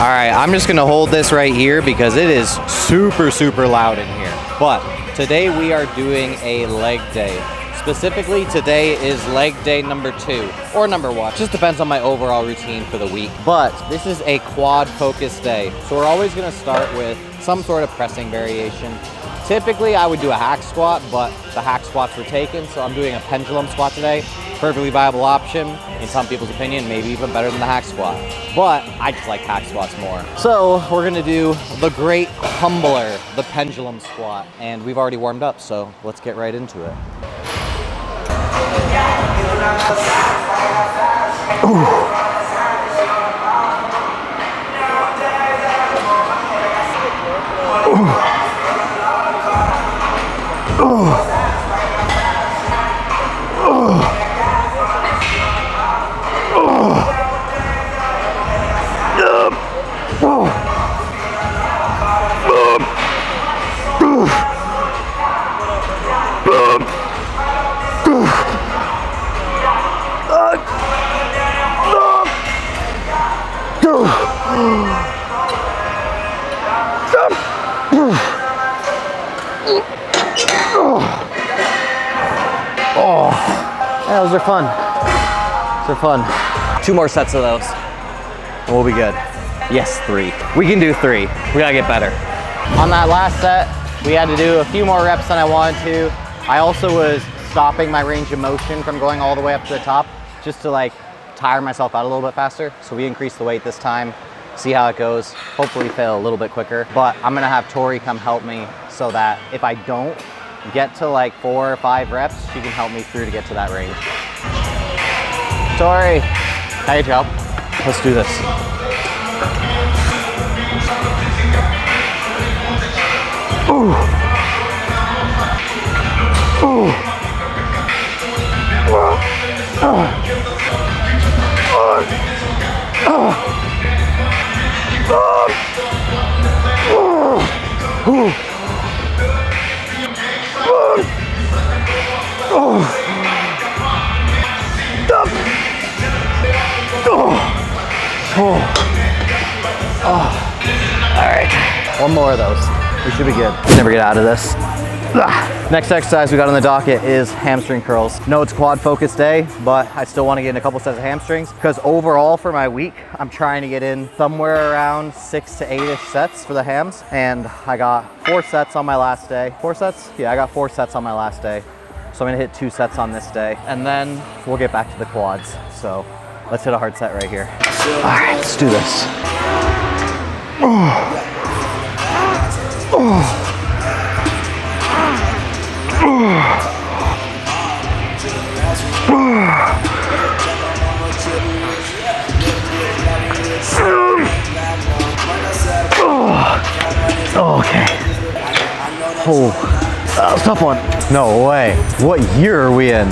All right, I'm just gonna hold this right here because it is super, super loud in here. But today we are doing a leg day. Specifically, today is leg day number 2 or number 1. Just depends on my overall routine for the week. But this is a quad focused day. So we're always gonna start with some sort of pressing variation. Typically, I would do a hack squat, but the hack squats were taken, so I'm doing a pendulum squat today. Perfectly viable option, in some people's opinion, maybe even better than the hack squat. But I just like hack squats more. So we're gonna do the great humbler, the pendulum squat. And we've already warmed up, so let's get right into it. Ooh. Yeah, those are fun. Those are fun. 2 more sets of those, and we'll be good. Yes, 3. We can do 3. We gotta get better. On that last set, we had to do a few more reps than I wanted to. I also was stopping my range of motion from going all the way up to the top, just to like tire myself out a little bit faster. So we increased the weight this time, see how it goes. Hopefully fail a little bit quicker. But I'm gonna have Tori come help me so that if I don't get to like 4 or 5 reps, she can help me through to get to that range. Tori, hey Joe, let's do this. Ooh. Ooh. All right, 1 more of those. We should be good. Never get out of this. Next exercise we got on the docket is hamstring curls. No, it's quad focused day, but I still want to get in a couple sets of hamstrings because overall for my week, I'm trying to get in somewhere around 6 to 8-ish sets for the hams. And I got 4 sets on my last day. 4 sets? Yeah, I got 4 sets on my last day. So I'm gonna hit 2 sets on this day, and then we'll get back to the quads. So let's hit a hard set right here. All right, let's do this. Oh. Oh. Oh. Okay. Oh, that was a tough one. No way. What year are we in?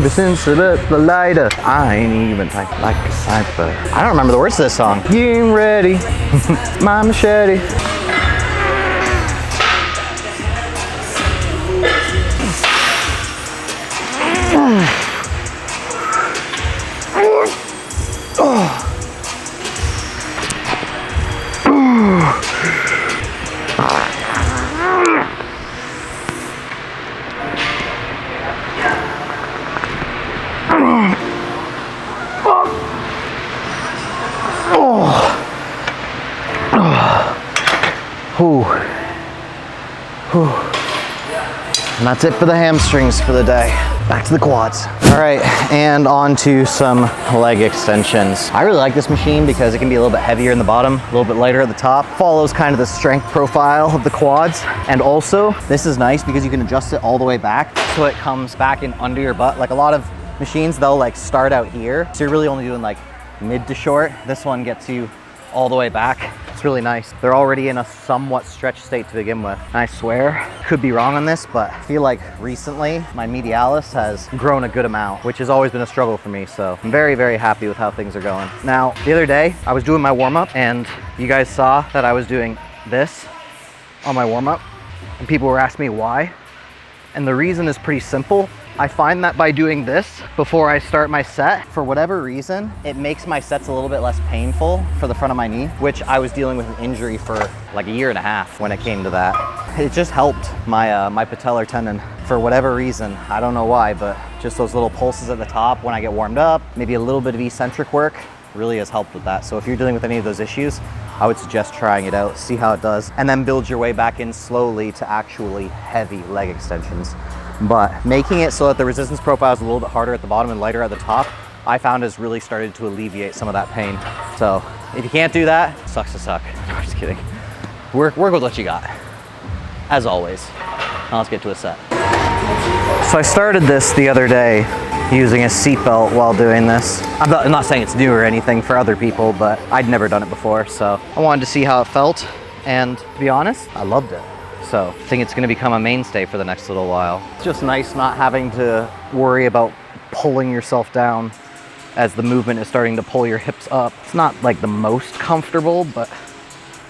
Since the lighter, I ain't even like a sniper. I don't remember the words to this song. You ain't ready, my machete. And that's it for the hamstrings for the day. Back to the quads. All right, and on to some leg extensions. I really like this machine because it can be a little bit heavier in the bottom, a little bit lighter at the top. Follows kind of the strength profile of the quads. And also, this is nice because you can adjust it all the way back so it comes back in under your butt. Like a lot of machines, they'll like start out here. So you're really only doing like mid to short. This one gets you all the way back. It's really nice. They're already in a somewhat stretched state to begin with. And I swear, could be wrong on this, but I feel like recently my medialis has grown a good amount, which has always been a struggle for me. So I'm very, very happy with how things are going. Now, the other day I was doing my warm up and you guys saw that I was doing this on my warm up and people were asking me why. And the reason is pretty simple. I find that by doing this before I start my set, for whatever reason, it makes my sets a little bit less painful for the front of my knee, which I was dealing with an injury for like 1.5 years when it came to that. It just helped my my patellar tendon for whatever reason. I don't know why, but just those little pulses at the top when I get warmed up, maybe a little bit of eccentric work really has helped with that. So if you're dealing with any of those issues, I would suggest trying it out, see how it does, and then build your way back in slowly to actually heavy leg extensions. But making it so that the resistance profile is a little bit harder at the bottom and lighter at the top, I found has really started to alleviate some of that pain. So if you can't do that, sucks to suck. No, I'm just kidding. Work with what you got, as always. Now let's get to a set. So I started this the other day using a seatbelt while doing this. I'm not saying it's new or anything for other people, but I'd never done it before, so I wanted to see how it felt, and to be honest, I loved it. So I think it's gonna become a mainstay for the next little while. It's just nice not having to worry about pulling yourself down as the movement is starting to pull your hips up. It's not like the most comfortable, but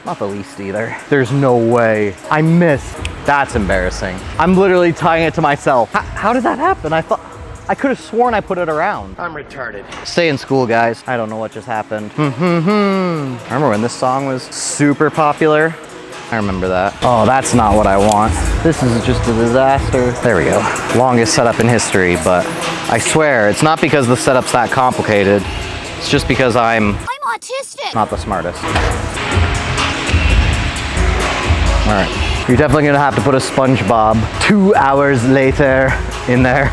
not the least either. There's no way I missed. That's embarrassing. I'm literally tying it to myself. How did that happen? I could have sworn I put it around. I'm retarded. Stay in school, guys. I don't know what just happened. Remember when this song was super popular? I remember that. Oh, that's not what I want. This is just a disaster. There we go. Longest setup in history, but I swear, it's not because the setup's that complicated. It's just because I'm autistic. Not the smartest. All right. You're definitely gonna have to put a SpongeBob 2 hours later in there.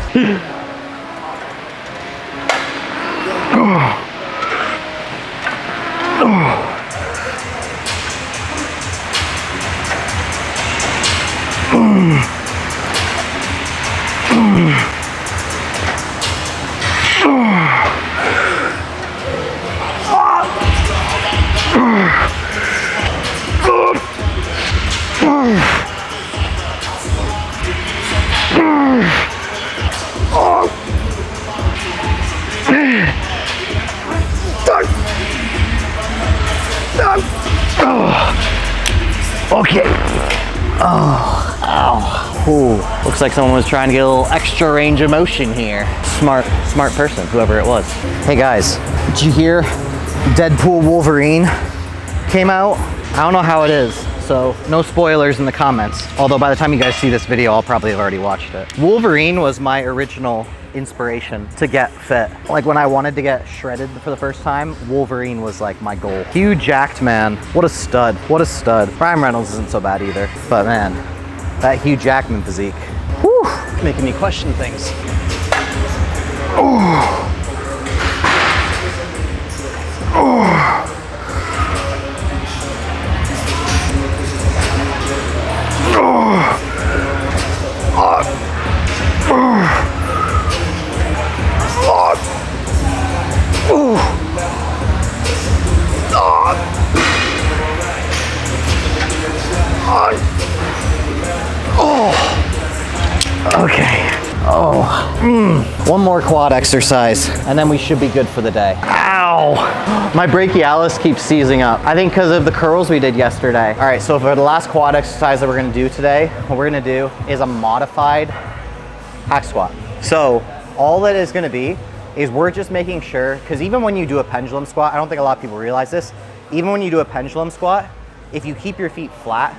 Okay. Oh, ow. Ooh. Looks like someone was trying to get a little extra range of motion here. Smart person, whoever it was. Hey guys, did you hear Deadpool Wolverine came out? I don't know how it is, so no spoilers in the comments. Although by the time you guys see this video, I'll probably have already watched it. Wolverine was my original inspiration to get fit. Like when I wanted to get shredded for the first time, Wolverine was like my goal. Huge jacked man. What a stud. What a stud. Ryan Reynolds isn't so bad either. But man, that Hugh Jackman physique. Whew, making me question things. Oh. Oh. Okay. One more quad exercise, and then we should be good for the day. Ow! My brachialis keeps seizing up. I think because of the curls we did yesterday. All right, so for the last quad exercise that we're gonna do today, what we're gonna do is a modified hack squat. So all that is gonna be is we're just making sure, because even when you do a pendulum squat, I don't think a lot of people realize this, even when you do a pendulum squat, if you keep your feet flat,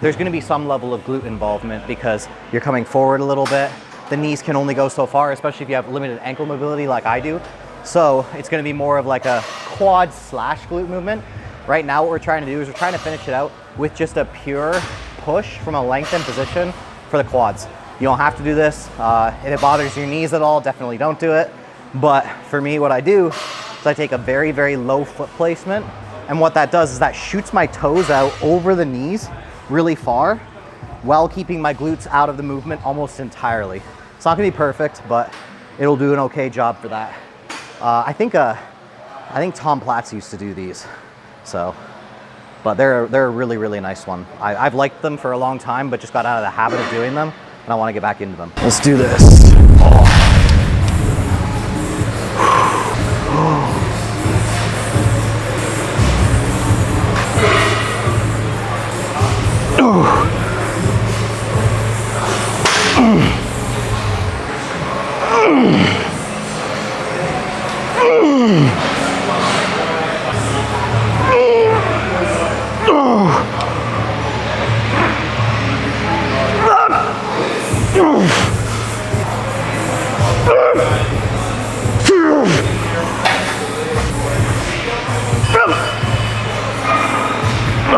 there's gonna be some level of glute involvement because you're coming forward a little bit. The knees can only go so far, especially if you have limited ankle mobility like I do. So it's gonna be more of like a quad slash glute movement. Right now what we're trying to do is we're trying to finish it out with just a pure push from a lengthened position for the quads. You don't have to do this. If it bothers your knees at all, definitely don't do it. But for me, what I do is I take a very, very low foot placement. And what that does is that shoots my toes out over the knees really far while keeping my glutes out of the movement almost entirely. It's not gonna be perfect, but it'll do an okay job for that. I think Tom Platz used to do these, so, but they're a really, really nice one. I've liked them for a long time, but just got out of the habit of doing them, and I wanna get back into them. Let's do this.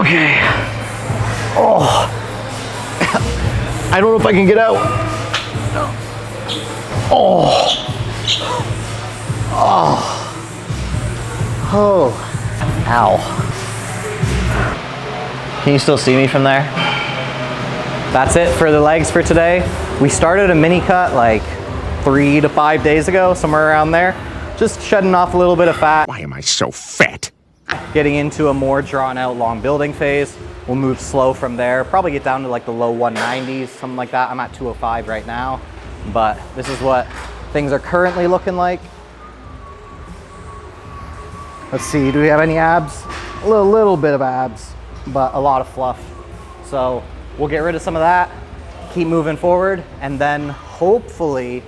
Okay. Oh. I don't know if I can get out. Oh. Oh. Oh. Ow. Can you still see me from there? That's it for the legs for today. We started a mini cut like 3 to 5 days ago, somewhere around there. Just shedding off a little bit of fat. Why am I so fat? Getting into a more drawn out long building phase. We'll move slow from there. Probably get down to like the low 190s, something like that. I'm at 205 right now, but this is what things are currently looking like. Let's see, do we have any abs? A little bit of abs, but a lot of fluff. So we'll get rid of some of that, keep moving forward, and then hopefully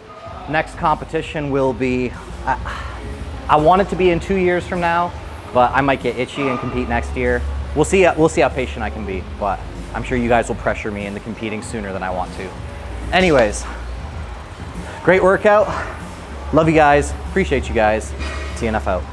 next competition will be, I want it to be in 2 years from now, but I might get itchy and compete next year. We'll see how patient I can be, but I'm sure you guys will pressure me into competing sooner than I want to. Anyways, great workout. Love you guys, appreciate you guys. TNF out.